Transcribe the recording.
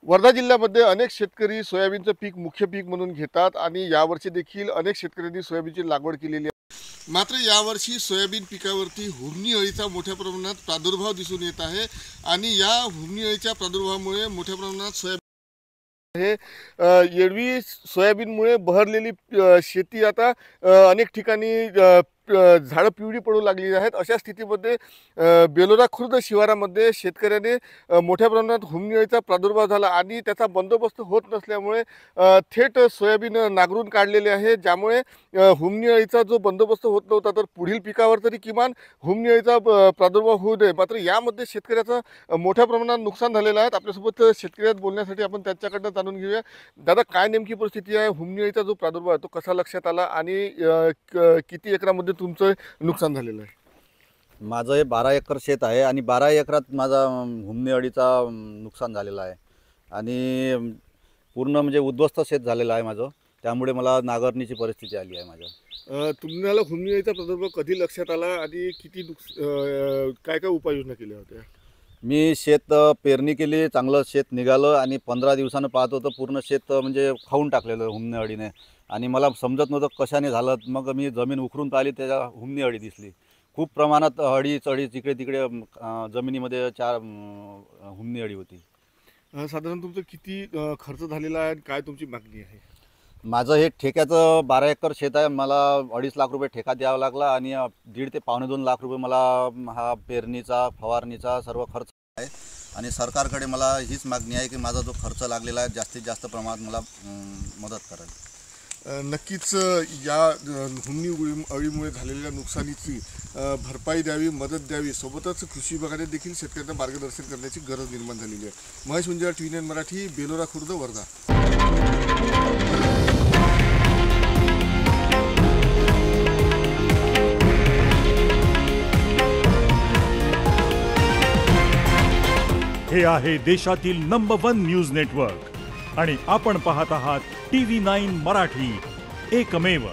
वर्धा जिल्ह्यामध्ये अनेक शेतकरी सोयाबीनचं पीक मुख्य पीक म्हणून घेतात आणि यावर्षी देखील अनेक शेतकऱ्यांनी सोयाबीनची लागवड केलेली आहे। मात्र यावर्षी सोयाबीन पिकावरती हुमणी अळीचा मोठ्या प्रमाणात प्रादुर्भाव दिसून येत आहे आणि या हुमणी अळीच्या प्रादुर्भावामुळे मोठ्या प्रमाणात हे एरवी सोयाबीनमुळे बहरलेली शेती आता अनेक ठिकाणी झाडं पिवळी पडू लागली आहेत। अशा स्थितीमध्ये बेलोरा खुर्द शिवारामध्ये शेतकऱ्याने मोठ्या प्रमाणात हुमणी अळीचा प्रादुर्भाव झाला आणि त्याचा बंदोबस्त होत नसल्यामुळे थेट सोयाबीन नांगरून काढलेले आहे, ज्यामुळे हुमणी अळीचा जो बंदोबस्त होत नव्हता तर पुढील पिकावर तरी किमान हुमणी अळीचा प्रादुर्भाव होऊ नये। मात्र यामध्ये शेतकऱ्याचं मोठ्या प्रमाणात नुकसान झालेलं आहे। आपल्यासोबत शेतकऱ्यात बोलण्यासाठी आपण त्यांच्याकडनं जाणून घेऊया। दादा, काय नेमकी परिस्थिती आहे? हुमणी अळीचा जो प्रादुर्भाव आहे तो कसा लक्षात आला आणि किती एकरामध्ये तुमचं नुकसान झालेलं आहे? माझं हे 12 एकर शेत आहे आणि 12 एकरात माझा हुमणी अळीचा नुकसान झालेला आहे आणि पूर्ण म्हणजे उद्ध्वस्त शेत झालेलं आहे माझं। त्यामुळे मला नांगरणीची परिस्थिती आली आहे माझ्या। तुम्हाला हुमणी अळीचा प्रादुर्भाव कधी लक्षात आला आणि किती काय काय उपाययोजना केल्या होत्या? मी शेत पेरणी केली, चांगलं शेत निघालं आणि 15 दिवसानं पाहत होतं पूर्ण शेत म्हणजे खाऊन टाकलेलं हुमणी अळीने आणि मला समजत नव्हतं कशाने झालं। मग मी जमीन उकरून पाहिली, त्याच्या हुमणी अळी दिसली। खूप प्रमाणात अळीच तिकडे तिकडे जमिनीमध्ये 4 हुमणी अळी होती। साधारण तुमचं किती खर्च झालेला आहे आणि काय तुमची मागणी आहे? माझं हे ठेक्याचं 12 एकर शेत आहे। मला 2.5 लाख रुपये ठेका द्यावा लागला आणि 1.5 ते 2.25 लाख रुपये मला हा पेरणीचा फवारणीचा सर्व खर्च आहे आणि सरकारकडे मला हीच मागणी आहे की माझा जो खर्च लागलेला आहे जास्तीत जास्त प्रमाणात मला मदत करावी। नक्कीच या हुमणी अळीमुळे झालेल्या नुकसानीची भरपाई द्यावी, मदत द्यावी। सोबतच कृषी विभागाने देखील शेतकऱ्यांना मार्गदर्शन करण्याची गरज निर्माण झालेली आहे। महेश मुंजाळ, TVN मराठी, बेलोरा खुर्द, वर्धा। हे आहे देशातील नंबर 1 न्यूज नेटवर्क आणि आपण पाहत आहात TV9 मराठी, एकमेव।